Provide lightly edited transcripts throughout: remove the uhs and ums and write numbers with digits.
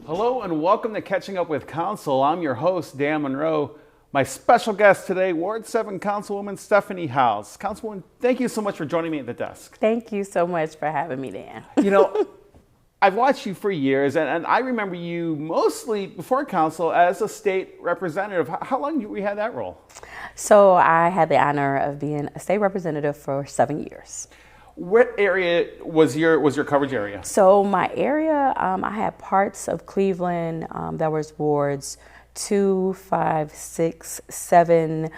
Hello and welcome to Catching Up with Council. I'm your host, Dan Monroe. My special guest today, Ward 7 Councilwoman Stephanie Howse. Councilwoman, thank you so much for joining me at the desk. Thank you so much for having me, Dan. You know, I've watched you for years, and I remember you mostly before council as a state representative. How long did we have that role? So I had the honor of being a state representative for 7 years. What area was your coverage area? So my area, I had parts of Cleveland that was wards 2, 5, 6, 7,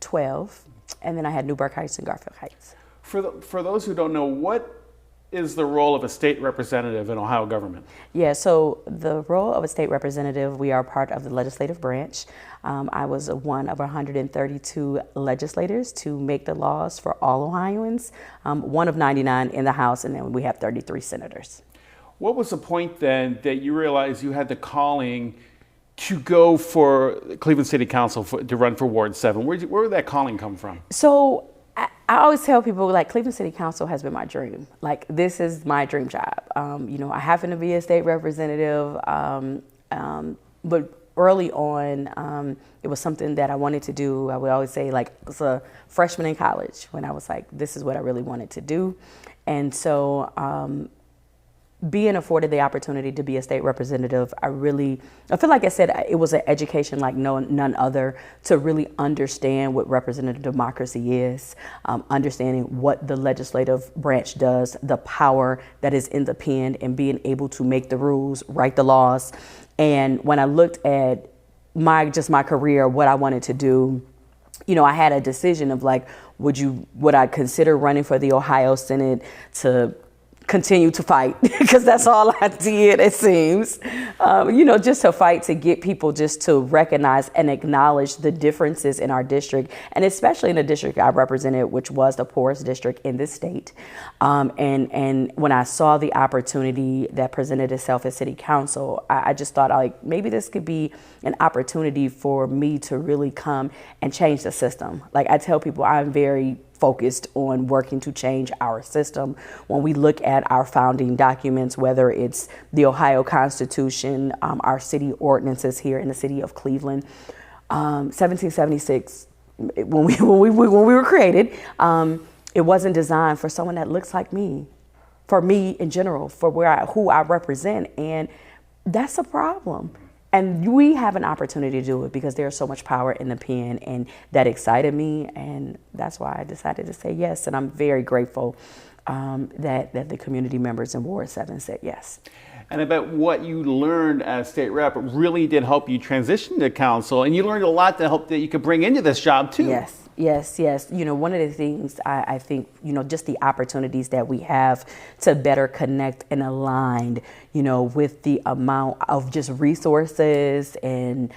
12, and then I had Newburgh Heights and Garfield Heights. For those who don't know, what is the role of a state representative in Ohio government? Yeah, so the role of a state representative, we are part of the legislative branch. I was one of 132 legislators to make the laws for all Ohioans, one of 99 in the House, and then we have 33 senators. What was the point then that you realized you had the calling to go for Cleveland City Council to run for Ward 7? Where did that calling come from? So I always tell people, like, Cleveland City Council has been my dream. Like, this is my dream job. You know, I happen to be a state representative, but early on, it was something that I wanted to do. I would always say, like, as a freshman in college, when I was like, this is what I really wanted to do. And so being afforded the opportunity to be a state representative, I feel like I said it was an education like none other, to really understand what representative democracy is, understanding what the legislative branch does, the power that is in the pen, and being able to make the rules, write the laws. And when I looked at my career, what I wanted to do, you know, I had a decision of like, would I consider running for the Ohio Senate to continue to fight, because that's all I did, it seems, you know, just to fight to get people just to recognize and acknowledge the differences in our district, and especially in the district I represented, which was the poorest district in this state. And when I saw the opportunity that presented itself at City Council, I just thought, like, maybe this could be an opportunity for me to really come and change the system. Like I tell people, I'm very focused on working to change our system. When we look at our founding documents, whether it's the Ohio Constitution, our city ordinances here in the city of Cleveland, 1776, when we were created, it wasn't designed for someone that looks like me, for me in general, for who I represent, and that's a problem. And we have an opportunity to do it because there's so much power in the pen, and that excited me, and that's why I decided to say yes. And I'm very grateful that the community members in Ward 7 said yes. And I bet what you learned as state rep really did help you transition to council, and you learned a lot that you could bring into this job too. Yes. You know, one of the things I think, you know, just the opportunities that we have to better connect and align, you know, with the amount of just resources and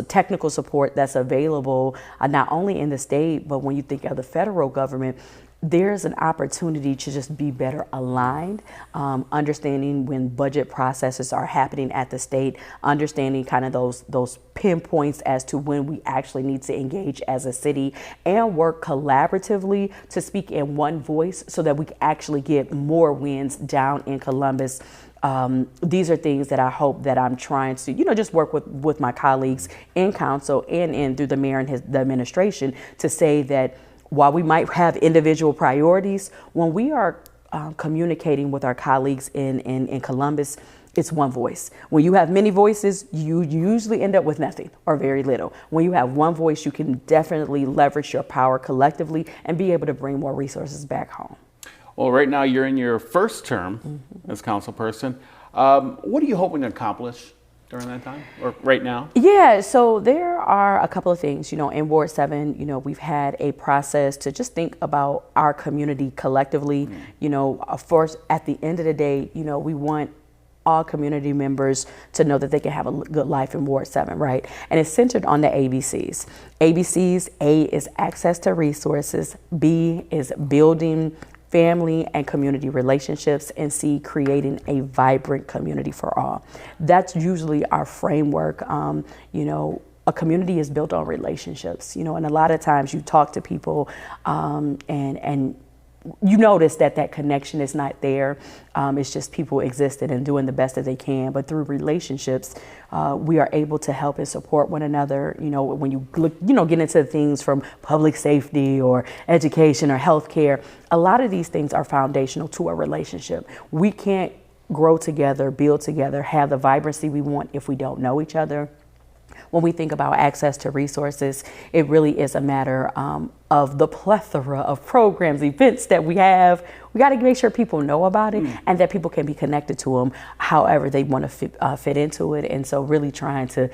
technical support that's available, not only in the state, but when you think of the federal government, there's an opportunity to just be better aligned, understanding when budget processes are happening at the state, understanding kind of those pinpoints as to when we actually need to engage as a city and work collaboratively to speak in one voice so that we can actually get more wins down in Columbus. These are things that I hope that I'm trying to, you know, just work with my colleagues in council and through the mayor and the administration to say that while we might have individual priorities, when we are communicating with our colleagues in Columbus, it's one voice. When you have many voices, you usually end up with nothing or very little. When you have one voice, you can definitely leverage your power collectively and be able to bring more resources back home. Well, right now you're in your first term as council person. What are you hoping to accomplish during that time or right now? Yeah, so there are a couple of things, in Ward 7, we've had a process to just think about our community collectively. Of course, at the end of the day, we want all community members to know that they can have a good life in Ward 7, right? And it's centered on the ABCs. ABCs, A is access to resources, B is building family and community relationships, and C, creating a vibrant community for all. That's usually our framework. A community is built on relationships, and a lot of times you talk to people and you notice that connection is not there. It's just people existing and doing the best that they can. But through relationships, we are able to help and support one another. When you look, get into things from public safety or education or healthcare, a lot of these things are foundational to a relationship. We can't grow together, build together, have the vibrancy we want if we don't know each other. When we think about access to resources, it really is a matter of the plethora of programs, events that we have. We got to make sure people know about it and that people can be connected to them however they want to fit into it. And so really trying to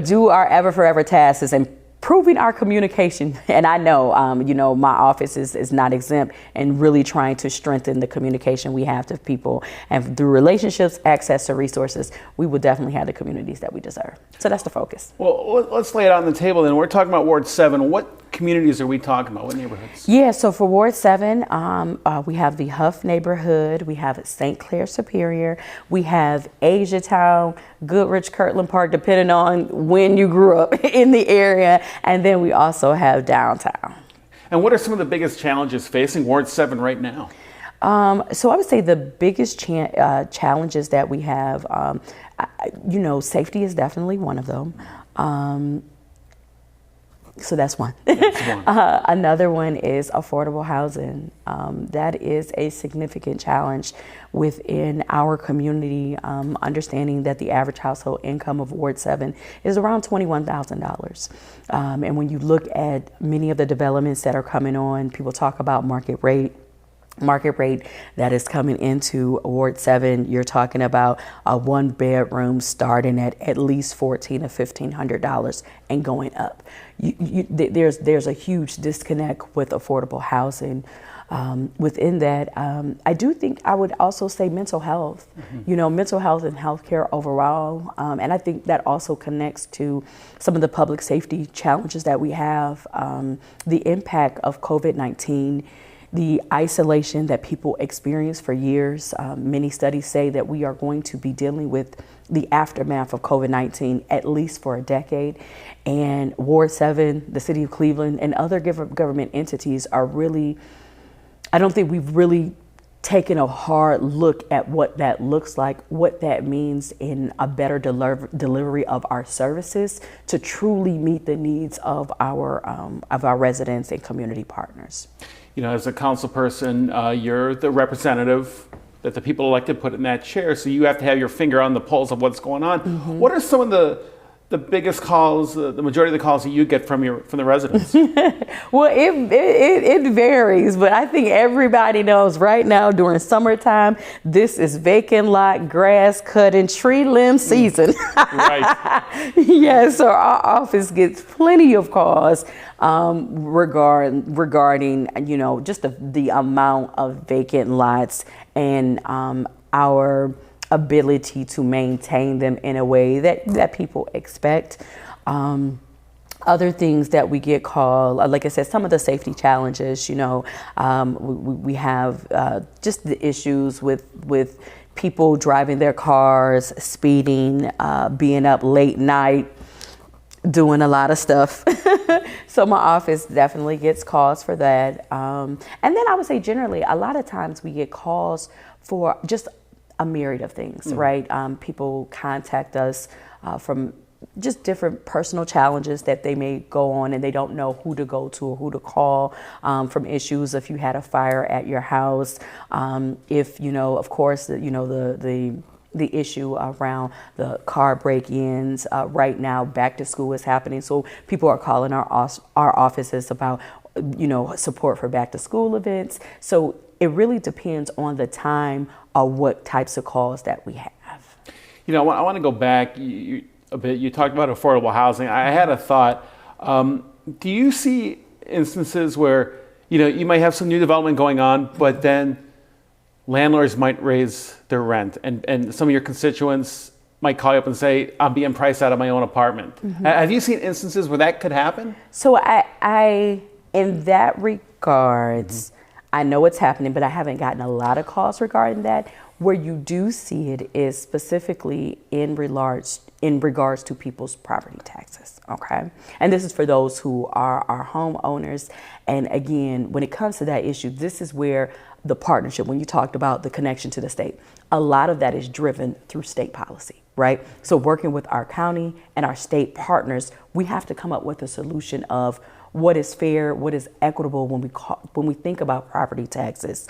do our ever forever task is improving our communication. And I know, my office is not exempt and really trying to strengthen the communication we have to people. And through relationships, access to resources, we will definitely have the communities that we deserve. So that's the focus. Well, let's lay it on the table then. We're talking about Ward 7. What communities are we talking about? What neighborhoods? Yeah, so for Ward 7, we have the Huff neighborhood, we have St. Clair Superior, we have Asiatown, Goodrich, Kirtland Park, depending on when you grew up in the area, and then we also have downtown. And what are some of the biggest challenges facing Ward 7 right now? So I would say the biggest challenges that we have, safety is definitely one of them. So that's one. Another one is affordable housing. That is a significant challenge within our community, understanding that the average household income of Ward 7 is around $21,000. And when you look at many of the developments that are coming on, people talk about market rate that is coming into Ward 7, you're talking about a one bedroom starting at least $1,400 to $1,500 and going up. There's a huge disconnect with affordable housing. Within that, I do think I would also say mental health, mental health and healthcare overall. And I think that also connects to some of the public safety challenges that we have, the impact of COVID-19, the isolation that people experience for years. Many studies say that we are going to be dealing with the aftermath of COVID-19 at least for a decade. And Ward 7, the city of Cleveland, and other government entities are really, I don't think we've really taken a hard look at what that looks like, what that means in a better delivery of our services to truly meet the needs of our residents and community partners. As a council person, you're the representative that the people elected put in that chair, so you have to have your finger on the pulse of what's going on. Mm-hmm. What are some of the biggest calls, the majority of the calls that you get from the residents? Well, it varies, but I think everybody knows right now during summertime, this is vacant lot, grass cutting, tree limb season. Right. Yeah, so our office gets plenty of calls regarding just the amount of vacant lots and our ability to maintain them in a way that people expect. Other things that we get called, like I said, some of the safety challenges, we have just the issues with people driving their cars, speeding, being up late night, doing a lot of stuff. So my office definitely gets calls for that. And then I would say generally, a lot of times we get calls for just a myriad of things, right? People contact us from just different personal challenges that they may go on and they don't know who to go to or who to call, from issues if you had a fire at your house, if, of course, the issue around the car break-ins. Right now, back to school is happening, so people are calling our offices about, support for back to school events. So it really depends on the time or what types of calls that we have. I want to go back a bit. You talked about affordable housing. I had a thought. Do you see instances where, you might have some new development going on, but then landlords might raise their rent, and some of your constituents might call you up and say, I'm being priced out of my own apartment. Have you seen instances where that could happen? So I in that regards, I know it's happening, but I haven't gotten a lot of calls regarding that. Where you do see it is specifically in regards to people's property taxes, okay? And this is for those who are our homeowners. And again, when it comes to that issue, this is where the partnership, when you talked about the connection to the state, a lot of that is driven through state policy, right? So working with our county and our state partners, we have to come up with a solution of what is fair, what is equitable when we think about property taxes.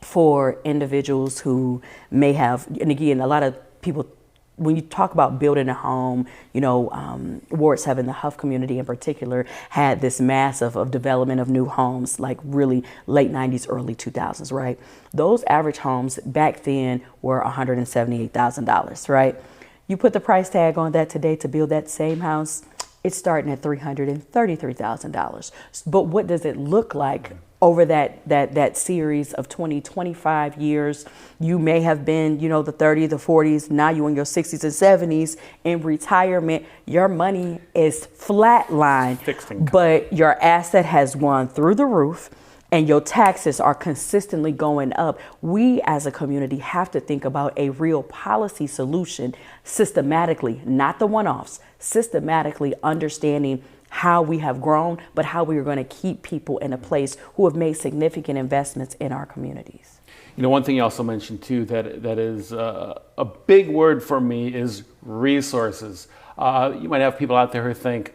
For individuals who may have, and again, a lot of people, when you talk about building a home, Ward 7, the Huff community in particular, had this massive of development of new homes, like really late 90s, early 2000s, right? Those average homes back then were $178,000, right? You put the price tag on that today to build that same house, it's starting at $333,000. But what does it look like over that series of 20, 25 years? You may have been, the 30s, the 40s, now you're in your 60s and 70s in retirement. Your money is flatlined, Fixed income. but your asset has gone through the roof and your taxes are consistently going up. We as a community have to think about a real policy solution systematically, not the one-offs, systematically understanding how we have grown, but how we are going to keep people in a place who have made significant investments in our communities. One thing you also mentioned too that is a big word for me is resources. You might have people out there who think,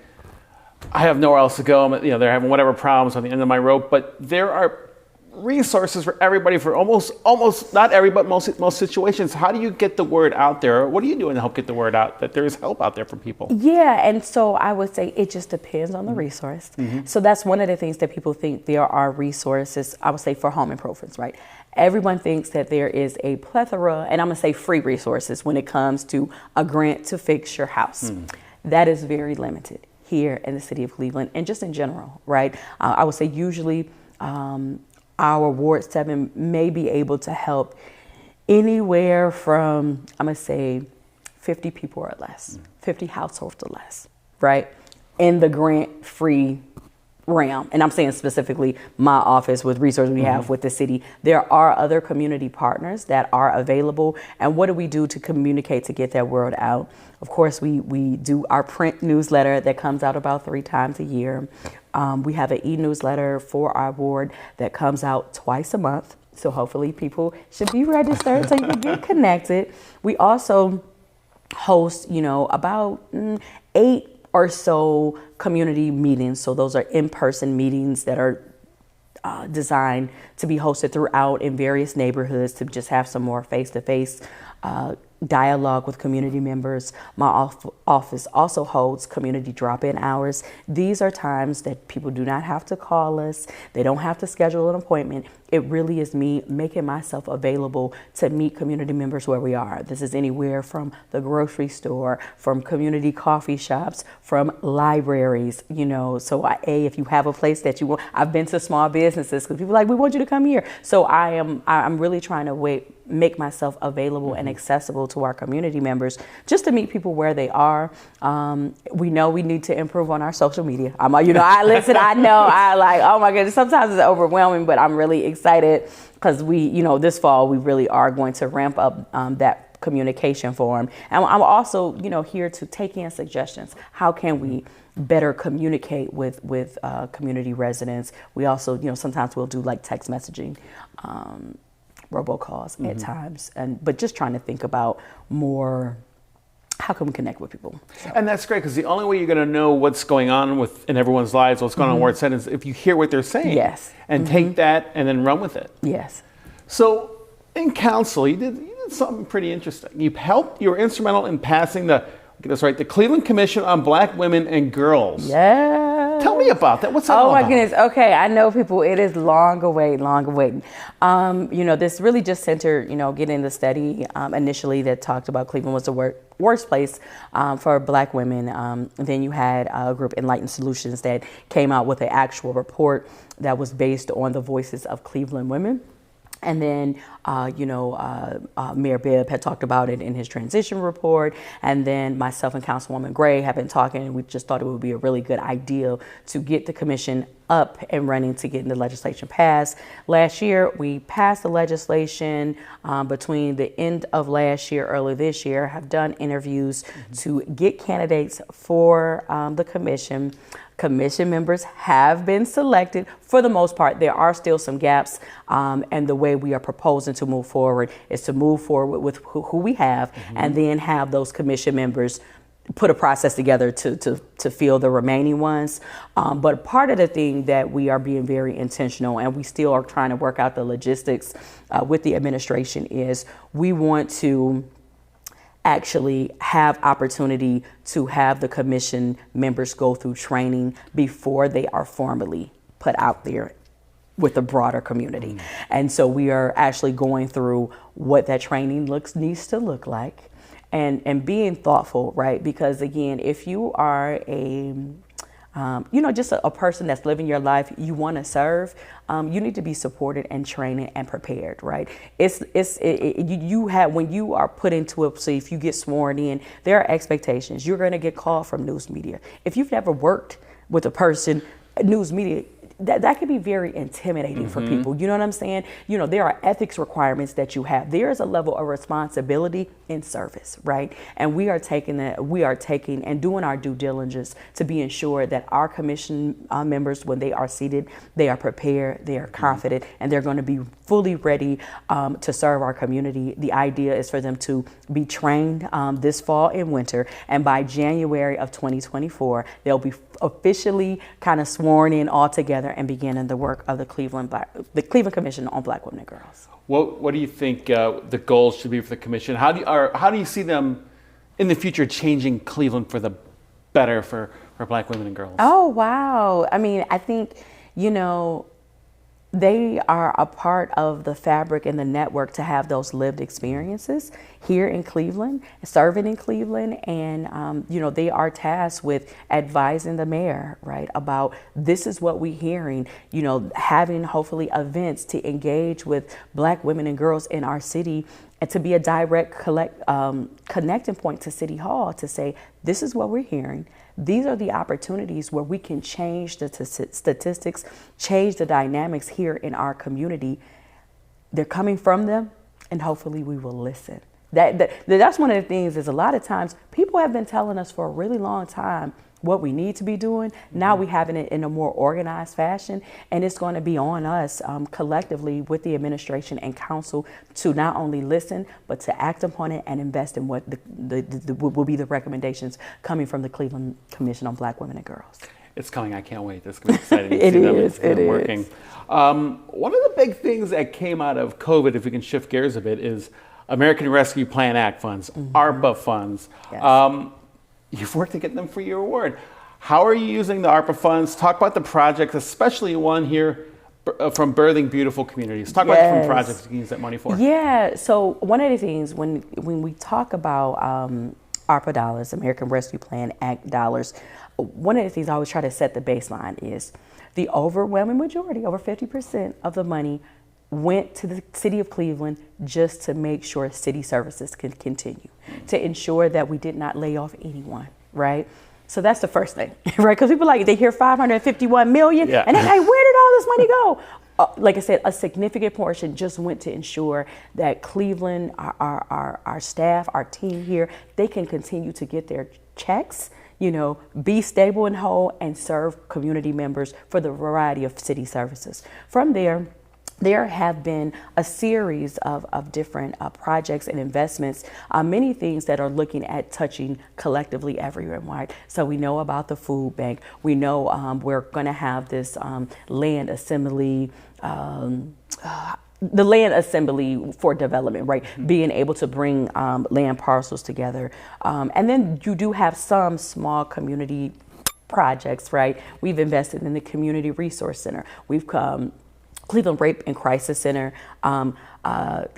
I have nowhere else to go. They're having whatever problems on the end of my rope, but there are resources for everybody, for almost not every, but most situations. How do you get the word out there? What are you doing to help get the word out that there is help out there for people? Yeah, and so I would say it just depends on the resource. So that's one of the things that people think there are resources, I would say, for home improvements, right? Everyone thinks that there is a plethora, and I'm gonna say free resources when it comes to a grant to fix your house. That is very limited here in the city of Cleveland and just in general, right? I would say usually our Ward 7 may be able to help anywhere from, I'm gonna say, 50 people or less, 50 households or less, right? In the grant-free realm. And I'm saying specifically my office with resources we have with the city. There are other community partners that are available. And what do we do to communicate to get that word out? Of course, we do our print newsletter that comes out about 3 times a year. We have an e-newsletter for our ward that comes out twice a month. So hopefully people should be registered so you can get connected. We also host, about 8 or so community meetings. So those are in-person meetings that are designed to be hosted throughout in various neighborhoods to just have some more face-to-face dialogue with community members. My office also holds community drop-in hours. These are times that people do not have to call us. They don't have to schedule an appointment. It really is me making myself available to meet community members where we are. This is anywhere from the grocery store, from community coffee shops, from libraries, So if you have a place that you want, I've been to small businesses because people are like, we want you to come here. So I'm really trying to make myself available and accessible to our community members just to meet people where they are. We know we need to improve on our social media. I oh my goodness, sometimes it's overwhelming, but I'm really excited because this fall we really are going to ramp up that communication forum. And I'm also, here to take in suggestions. How can we better communicate with community residents? We also, sometimes we'll do like text messaging, robocalls at times, but just trying to think about more, how can we connect with people? So. And that's great, because the only way you're going to know what's going on in everyone's lives, what's going on in Ward 7, is if you hear what they're saying. Yes. And take that and then run with it. Yes. So in council, you did something pretty interesting. You were instrumental in passing the Cleveland Commission on Black Women and Girls. Yeah. Tell me about that. What's that all Oh my about? goodness. Okay, I know people. It is long awaiting, long awaiting. This really just centered, getting the study initially that talked about Cleveland was the worst place for Black women. Then you had a group, Enlightened Solutions, that came out with an actual report that was based on the voices of Cleveland women. And then, Mayor Bibb had talked about it in his transition report. And then myself and Councilwoman Gray have been talking, and we just thought it would be a really good idea to get the commission up and running to getting the legislation passed. Last year, we passed the legislation between the end of last year, early this year, have done interviews to get candidates for the commission. Commission members have been selected. For the most part, there are still some gaps, and the way we are proposing to move forward is to move forward with who we have, and then have those commission members put a process together to fill the remaining ones. But part of the thing that we are being very intentional, and we still are trying to work out the logistics with the administration, is we want to actually have opportunity to have the commission members go through training before they are formally put out there with the broader community. And so we are actually going through what that training needs to look like, and being thoughtful, right? Because again, if you are just a person that's living your life, you want to serve, you need to be supported and trained and prepared, right? When you are put into it, so if you get sworn in, there are expectations. You're going to get called from news media. If you've never worked with a person, news media, that can be very intimidating for people. You know what I'm saying? There are ethics requirements that you have. There is a level of responsibility in service, right? And we are taking and doing our due diligence to be ensured that our commission members, when they are seated, they are prepared, they are confident, and they're going to be fully ready to serve our community. The idea is for them to be trained this fall and winter, and by January of 2024, they'll be officially kind of sworn in all together and beginning the work of the Cleveland Commission on Black Women and Girls. What do you think the goals should be for the commission? How do you see them in the future changing Cleveland for the better for Black women and girls? Oh, wow. I mean, I think, they are a part of the fabric and the network to have those lived experiences here in Cleveland, serving in Cleveland. And, they are tasked with advising the mayor, right, about this is what we're hearing, having hopefully events to engage with Black women and girls in our city, and to be a direct connecting point to City Hall to say, this is what we're hearing. These are the opportunities where we can change the statistics, change the dynamics here in our community. They're coming from them, and hopefully we will listen. That's one of the things is a lot of times people have been telling us for a really long time what we need to be doing. Now we having it in a more organized fashion, and it's going to be on us collectively with the administration and council to not only listen, but to act upon it and invest in what will be the recommendations coming from the Cleveland Commission on Black Women and Girls. It's coming. I can't wait. This is going to be exciting to see them working. One of the big things that came out of COVID, if we can shift gears a bit, is American Rescue Plan Act funds, ARPA funds. Yes. You've worked to get them for your award. How are you using the ARPA funds? Talk about the projects, especially one here from Birthing Beautiful Communities. Talk about different projects you can use that money for. Yeah, so one of the things when we talk about ARPA dollars, American Rescue Plan Act dollars, one of the things I always try to set the baseline is the overwhelming majority, over 50% of the money went to the city of Cleveland just to make sure city services can continue, to ensure that we did not lay off anyone, right? So that's the first thing, right? Because people they hear 551 million, and they're like, where did all this money go? Like I said, a significant portion just went to ensure that Cleveland, our staff, our team here, they can continue to get their checks, be stable and whole, and serve community members for the variety of city services. From there have been a series of different projects and investments, many things that are looking at touching collectively everyone, right? So we know about the food bank. We know we're going to have this land assembly, the land assembly for development, right? Being able to bring land parcels together. And then you do have some small community projects, right? We've invested in the Community Resource Center. We've Cleveland Rape and Crisis Center,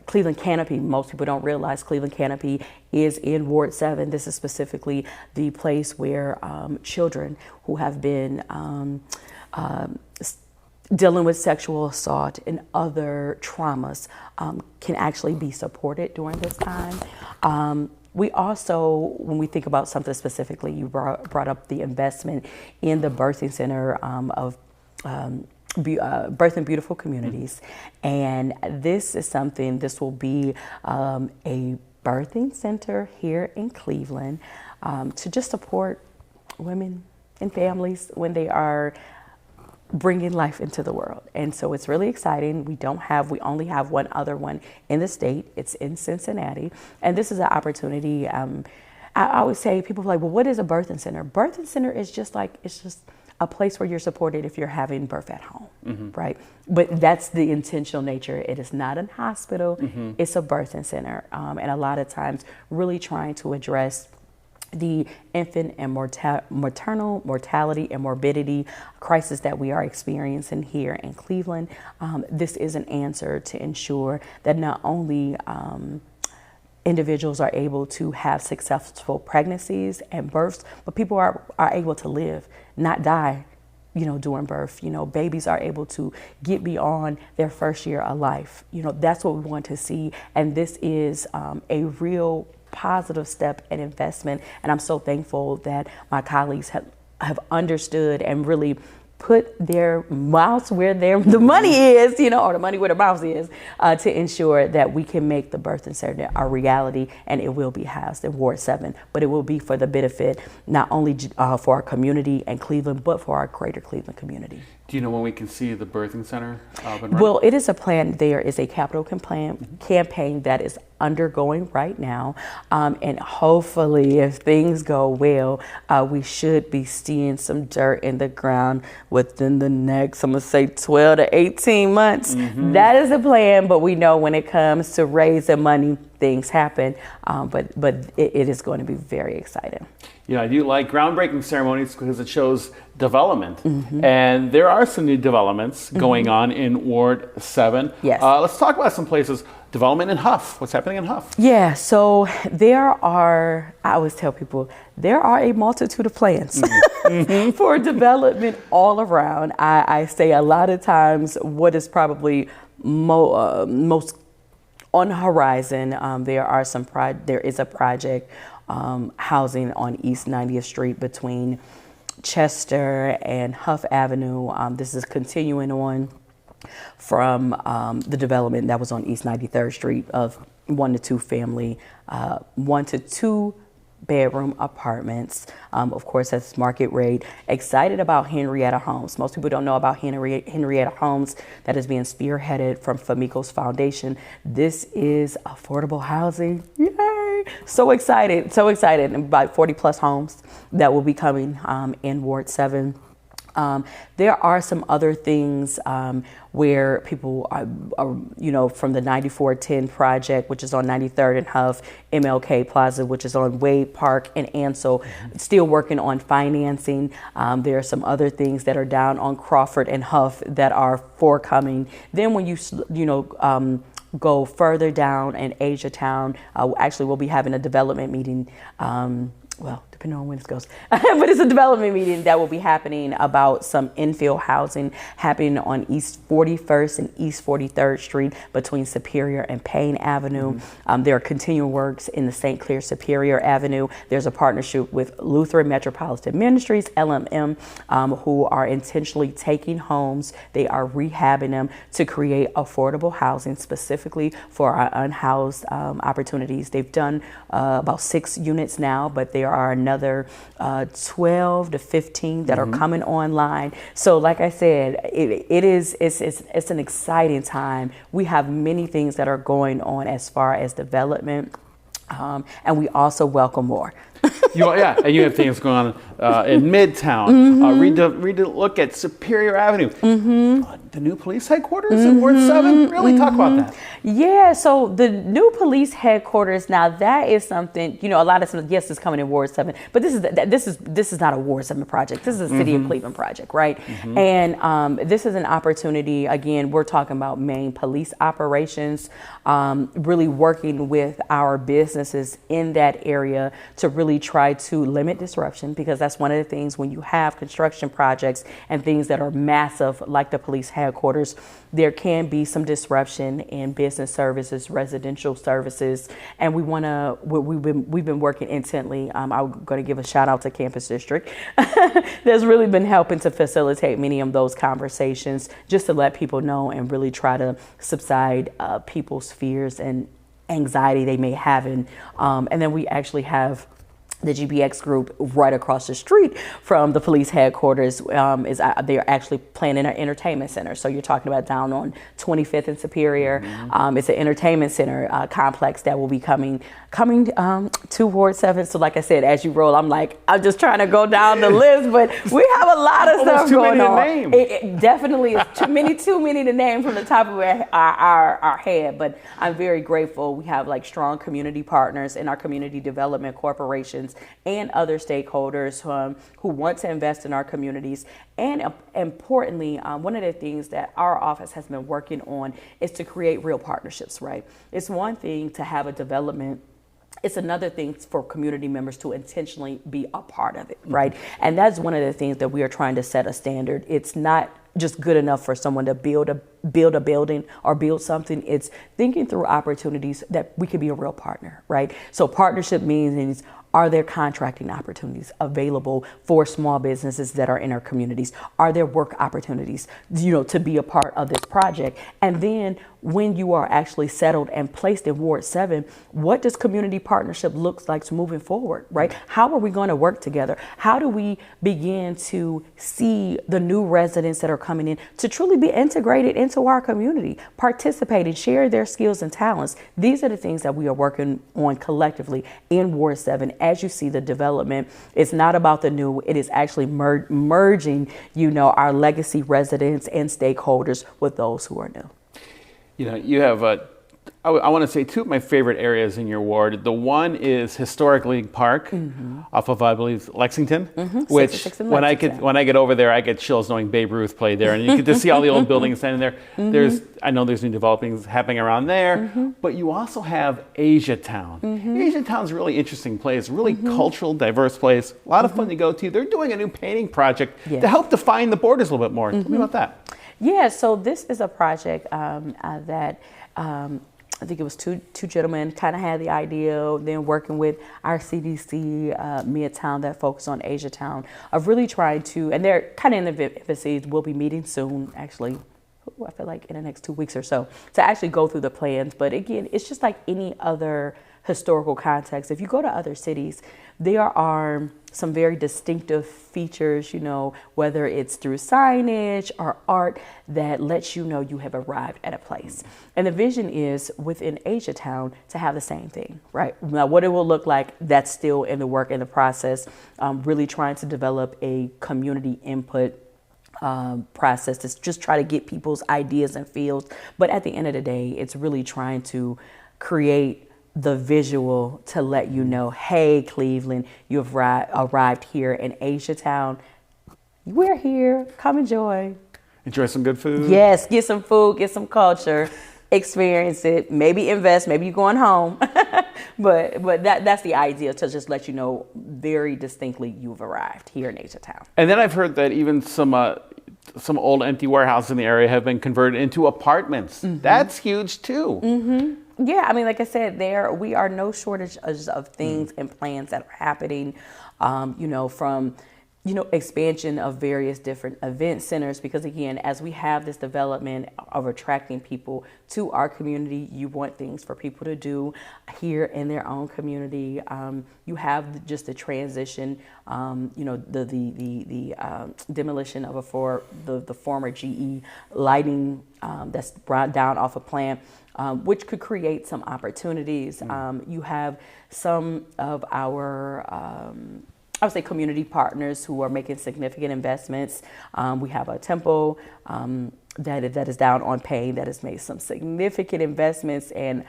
Cleveland Canopy. Most people don't realize Cleveland Canopy is in Ward 7. This is specifically the place where children who have been dealing with sexual assault and other traumas can actually be supported during this time. We also, when we think about something specifically, you brought up the investment in the birthing center of Birth and Beautiful Communities. And this is something, this will be a birthing center here in Cleveland to just support women and families when they are bringing life into the world. And so it's really exciting. We only have one other one in the state. It's in Cincinnati. And this is an opportunity. I always say, people are like, well, what is a birthing center? Birthing center is just a place where you're supported if you're having birth at home, right? But that's the intentional nature. It is not a hospital, it's a birthing center. And a lot of times really trying to address the infant and maternal mortality and morbidity crisis that we are experiencing here in Cleveland. This is an answer to ensure that not only individuals are able to have successful pregnancies and births, but people are able to live, not die, during birth. Babies are able to get beyond their first year of life. That's what we want to see. And this is a real positive step and investment. And I'm so thankful that my colleagues have understood and really put their mouths where the money is, or the money where the mouth is, to ensure that we can make the birthing center a reality. And it will be housed in Ward 7, but it will be for the benefit not only for our community and Cleveland, but for our greater Cleveland community. Do you know when we can see the birthing center up and running? Well, it is a plan. There is a capital campaign that is undergoing right now. And hopefully, if things go well, we should be seeing some dirt in the ground within the next, I'm going to say 12 to 18 months. That is the plan, but we know when it comes to raising money, things happen. But it is going to be very exciting. I do like groundbreaking ceremonies because it shows development. And there are some new developments going on in Ward 7. Yes. Let's talk about some places. Development in Huff. What's happening in Huff? Yeah, so I always tell people, there are a multitude of plans for development all around. I say a lot of times what is probably most on the horizon, there is a project housing on East 90th Street between Chester and Huff Avenue. This is continuing on from the development that was on East 93rd Street of 1 to 2 family, 1 to 2 bedroom apartments. Of course, that's market rate. Excited about Henrietta Homes. Most people don't know about Henrietta Homes that is being spearheaded from Famico's Foundation. This is affordable housing. Yay! So excited. About 40 plus homes that will be coming in Ward 7. There are some other things where people are, from the 9410 project, which is on 93rd and Huff, MLK Plaza, which is on Wade Park and Ansel, still working on financing. There are some other things that are down on Crawford and Huff that are forthcoming. Then when you go further down in Asia Town, actually we'll be having a development meeting, depending on when this goes. But it's a development meeting that will be happening about some infill housing happening on East 41st and East 43rd Street between Superior and Payne Avenue. There are continuing works in the St. Clair Superior Avenue. There's a partnership with Lutheran Metropolitan Ministries, LMM, who are intentionally taking homes. They are rehabbing them to create affordable housing specifically for our unhoused opportunities. They've done about 6 units now, but there are another 12 to 15 that are coming online. So like I said, it's an exciting time. We have many things that are going on as far as development, and we also welcome more. And you have things going on in Midtown. Read the look at Superior Avenue. the new police headquarters in Ward 7? Really? Talk about that. Yeah, so the new police headquarters, now that is something, a lot of some, yes, it's coming in Ward 7, but this is not a Ward 7 project. This is a City of Cleveland project, right? And this is an opportunity, again, we're talking about main police operations, really working with our businesses in that area to really try to limit disruption, because that's one of the things when you have construction projects and things that are massive like the police headquarters, there can be some disruption in business services, residential services, and we've been working intently. I'm going to give a shout out to Campus District that's really been helping to facilitate many of those conversations, just to let people know and really try to subside people's fears and anxiety they may have. And then we actually have the GBX group right across the street from the police headquarters. They're actually planning an entertainment center. So you're talking about down on 25th and Superior. It's an entertainment center complex that will be coming to Ward 7. So like I said, as you roll, I'm just trying to go down the list, but we have a lot of stuff going on. It definitely is too many to name from the top of our head, but I'm very grateful. We have strong community partners in our community development corporations and other stakeholders who want to invest in our communities. And importantly, one of the things that our office has been working on is to create real partnerships, right? It's one thing to have a development. It's another thing for community members to intentionally be a part of it, right? And that's one of the things that we are trying to set a standard. It's not just good enough for someone to build a building or build something. It's thinking through opportunities that we could be a real partner, right? So partnership means, are there contracting opportunities available for small businesses that are in our communities? Are there work opportunities, to be a part of this project? And then when you are actually settled and placed in Ward 7, what does community partnership look like moving forward, right? How are we going to work together? How do we begin to see the new residents that are coming in to truly be integrated into our community, participate and share their skills and talents? These are the things that we are working on collectively in Ward 7. As you see the development, it's not about the new, it is actually merging, our legacy residents and stakeholders with those who are new. You have, I want to say, two of my favorite areas in your ward. The one is Historic League Park off of, I believe, Lexington, which when I get over there, I get chills knowing Babe Ruth played there. And you get to see all the old buildings standing there. I know there's new developings happening around there, but you also have Asia Town. Asia Town's a really interesting place, really cultural, diverse place. A lot of fun to go to. They're doing a new painting project to help define the borders a little bit more. Tell me about that. Yeah, so this is a project that I think it was two gentlemen kind of had the idea, then working with our CDC Midtown that focus on Asia Town, of really trying to, and they're kind of in the infancy, we'll be meeting soon, actually, I feel like in the next 2 weeks or so, to actually go through the plans. But again, it's just like any other historical context. If you go to other cities, there are some very distinctive features, whether it's through signage or art that lets you know you have arrived at a place. And the vision is within Asia Town to have the same thing, right? Now, what it will look like, that's still in the work, in the process, really trying to develop a community input process to just try to get people's ideas and feels. But at the end of the day, it's really trying to create the visual to let you know, hey, Cleveland, you've arrived here in Asia Town. We're here. Come enjoy. Enjoy some good food. Yes, get some food, get some culture, experience it, maybe invest, maybe you're going home. but that's the idea, to just let you know very distinctly you've arrived here in Asia Town. And then I've heard that even some old empty warehouses in the area have been converted into apartments. That's huge too. Yeah, I mean, like I said, we are no shortage of things and plans that are happening, from expansion of various different event centers, because again, as we have this development of attracting people to our community, you want things for people to do here in their own community. You have just the transition, the demolition of the former GE lighting that's brought down off a plant. Which could create some opportunities. You have some of our, I would say, community partners who are making significant investments. We have a temple that is down on pain, that has made some significant investments, and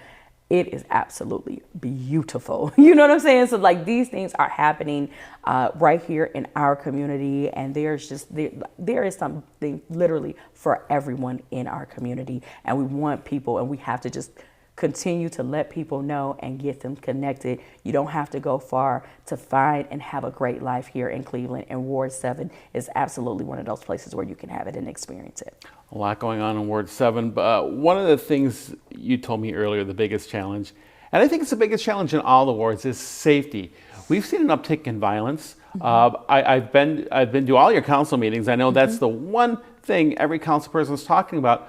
it is absolutely beautiful. You know what I'm saying? So like these things are happening right here in our community, and there is something literally for everyone in our community, and we want people, and we have to just continue to let people know and get them connected. You don't have to go far to find and have a great life here in Cleveland, and Ward 7 is absolutely one of those places where you can have it and experience it. A lot going on in Ward 7, but one of the things you told me earlier, the biggest challenge, and I think it's the biggest challenge in all the wards, is safety. We've seen an uptick in violence. I've been to all your council meetings. I know that's the one thing every council person is talking about.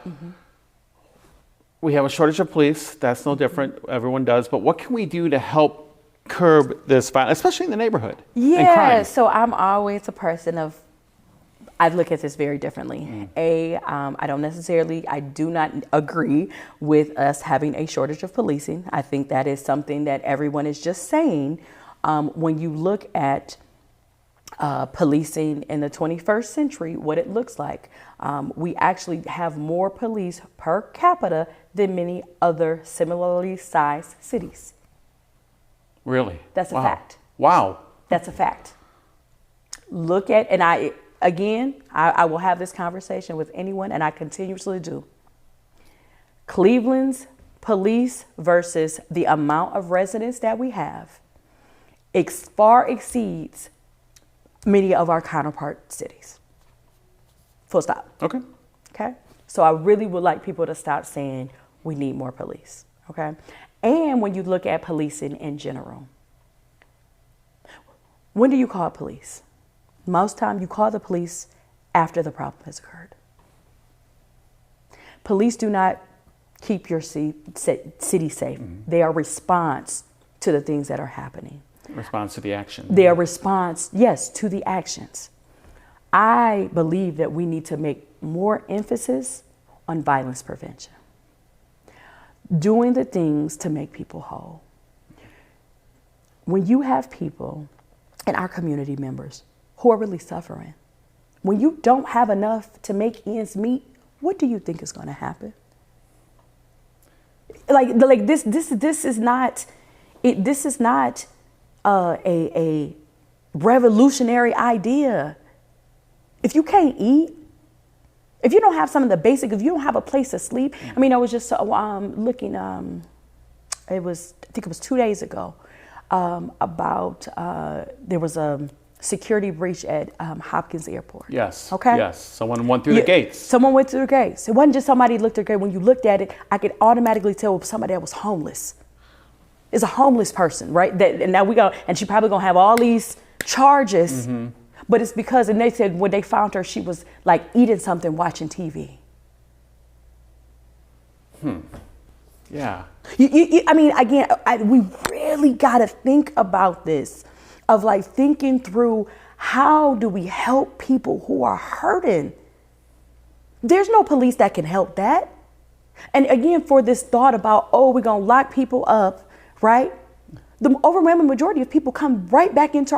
We have a shortage of police. That's no different. Everyone does. But what can we do to help curb this violence, especially in the neighborhood? Yeah, so I'm always a person of, I look at this very differently. I do not agree with us having a shortage of policing. I think that is something that everyone is just saying. When you look at policing in the 21st century, what it looks like, we actually have more police per capita than many other similarly sized cities. Really? That's a fact. Wow. That's a fact. Look at, and I will have this conversation with anyone, and I continuously do. Cleveland's police versus the amount of residents that we have far exceeds many of our counterpart cities. Full stop. Okay. Okay. So I really would like people to stop saying we need more police. Okay. And when you look at policing in general, when do you call police? Most time you call the police after the problem has occurred. Police do not keep your city safe. They are response to the things that are happening. Response to the action. Their response, yes, to the actions. I believe that we need to make more emphasis on violence prevention. Doing the things to make people whole. When you have people and our community members who are really suffering, when you don't have enough to make ends meet, what do you think is going to happen? Like this is not a revolutionary idea. If you can't eat, if you don't have some of the basic, if you don't have a place to sleep. I mean, I was just looking, I think it was 2 days ago, about there was a security breach at Hopkins Airport. Yes. Okay. Yes. Someone went through the gates. Someone went through the gates. It wasn't just somebody looked at the gate. When you looked at it, I could automatically tell somebody that was homeless. It's a homeless person, right? And now and she probably gonna have all these charges, but it's because, and they said when they found her, she was like eating something, watching TV. Yeah. I mean, again, we really gotta think about this, of like thinking through how do we help people who are hurting? There's no police that can help that. And again, for this thought about, oh, we're gonna lock people up, right? The overwhelming majority of people come right back into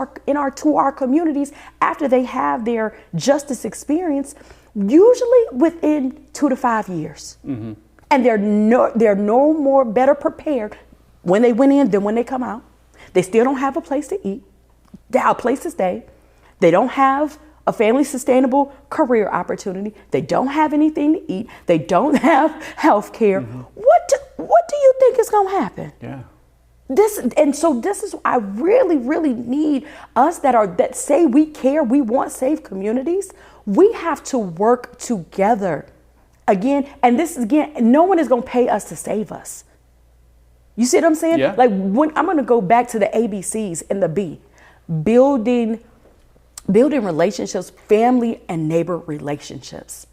our communities after they have their justice experience, usually within 2 to 5 years. And they're no more better prepared when they went in than when they come out. They still don't have a place to eat. They have a place to stay. They don't have a family sustainable career opportunity. They don't have anything to eat. They don't have health care. What do you think is going to happen? Yeah. This is, I really, really need us that say we care, we want safe communities. We have to work together. Again, no one is going to pay us to save us. You see what I'm saying? Yeah. Like when I'm going to go back to the ABCs and the B, building relationships, family and neighbor relationships.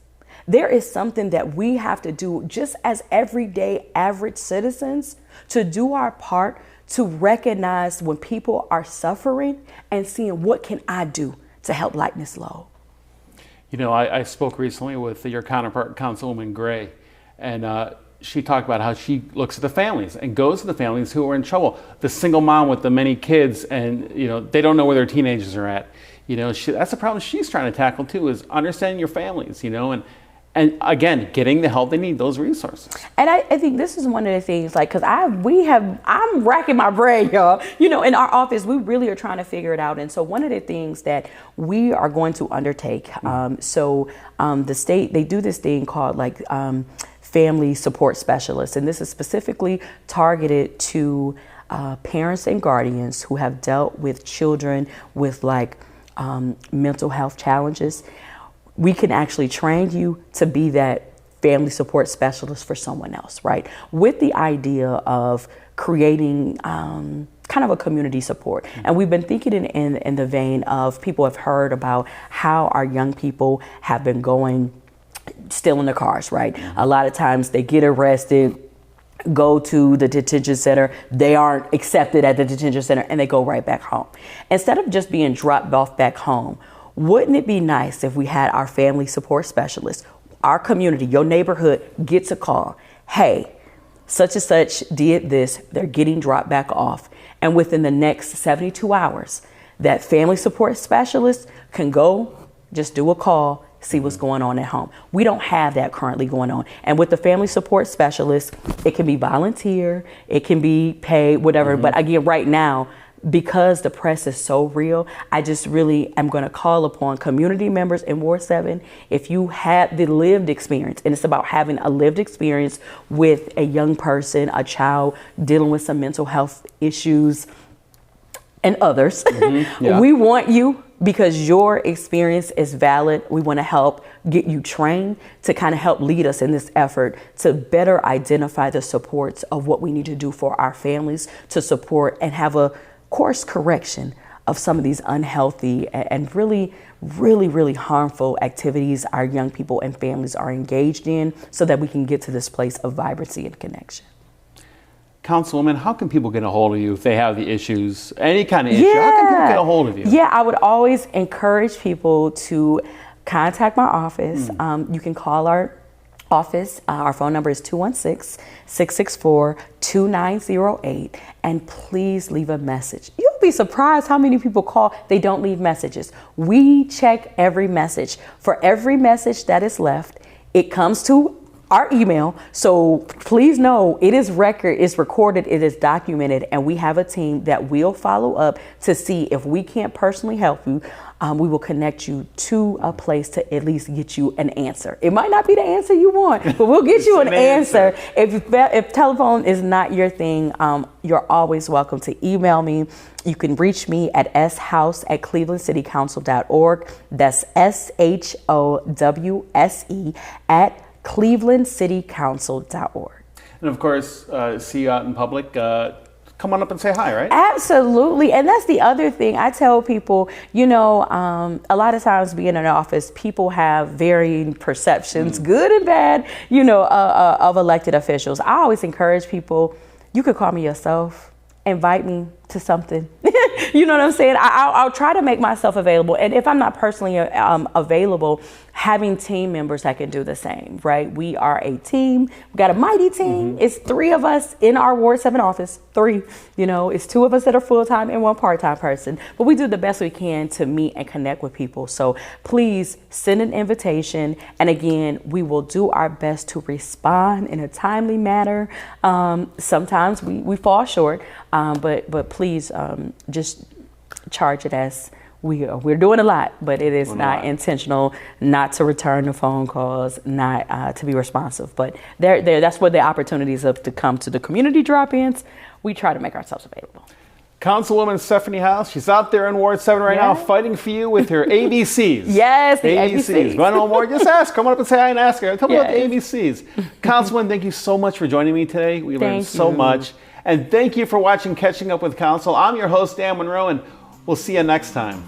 There is something that we have to do just as everyday average citizens to do our part to recognize when people are suffering and seeing what can I do to help lighten this load. You know, I spoke recently with your counterpart, Councilwoman Gray, and she talked about how she looks at the families and goes to the families who are in trouble. The single mom with the many kids, and they don't know where their teenagers are at. That's the problem she's trying to tackle too, is understanding your families. And again, getting the help they need, those resources. And I think this is one of the things, like, because I'm racking my brain, y'all. In our office, we really are trying to figure it out. And so one of the things that we are going to undertake, the state, they do this thing called family support specialists. And this is specifically targeted to parents and guardians who have dealt with children with mental health challenges. We can actually train you to be that family support specialist for someone else, right? With the idea of creating kind of a community support. And we've been thinking in the vein of, people have heard about how our young people have been going still in the cars, right? A lot of times they get arrested, go to the detention center, they aren't accepted at the detention center, and they go right back home. Instead of just being dropped off back home, wouldn't it be nice if we had our family support specialists, our community, your neighborhood gets a call, hey, such and such did this, they're getting dropped back off. And within the next 72 hours, that family support specialist can go, just do a call, see what's going on at home. We don't have that currently going on. And with the family support specialist, it can be volunteer, it can be paid, whatever. But again, right now, because the press is so real, I just really am going to call upon community members in Ward 7. If you had the lived experience, and it's about having a lived experience with a young person, a child dealing with some mental health issues and others, we want you, because your experience is valid. We want to help get you trained to kind of help lead us in this effort to better identify the supports of what we need to do for our families to support and have a course correction of some of these unhealthy and really, really, really harmful activities our young people and families are engaged in, so that we can get to this place of vibrancy and connection. Councilwoman, how can people get a hold of you if they have the issues, any kind of issue? How can people get a hold of you? Yeah, I would always encourage people to contact my office. You can call our office. Our phone number is 216-664-2908. And please leave a message. You'll be surprised how many people call, they don't leave messages. We check every message. For every message that is left, it comes to our email. So please know it is recorded, it is documented, and we have a team that will follow up to see if we can't personally help you. We will connect you to a place to at least get you an answer. It might not be the answer you want, but we'll get you an answer. If telephone is not your thing, you're always welcome to email me. You can reach me at showse@clevelandcitycouncil.org. That's SHOWSE at clevelandcitycouncil.org. And of course, see you out in public. Come on up and say hi, right? Absolutely. And that's the other thing I tell people, a lot of times being in an office, people have varying perceptions, good and bad, of elected officials. I always encourage people, you could call me yourself, invite me to something. You know what I'm saying? I'll try to make myself available. And if I'm not personally available, having team members that can do the same, right? We are a team. We got a mighty team. It's 3 of us in our Ward 7 office. 3, it's 2 of us that are full-time and 1 part-time person. But we do the best we can to meet and connect with people. So please send an invitation. And again, we will do our best to respond in a timely manner. Sometimes we fall short, but please just charge it as we're doing a lot, but it is not intentional not to return the phone calls, not to be responsive. But that's where the opportunities of to come to the community drop-ins. We try to make ourselves available. Councilwoman Stephanie Howse, she's out there in Ward 7 right now fighting for you with her ABCs. Yes, the ABCs. Want to know more? Just ask. Come on up and say hi and ask her. Tell me about the ABCs. Councilwoman, thank you so much for joining me today. We learned so much. And thank you for watching Catching Up with Council. I'm your host, Dan Monroe, and we'll see you next time.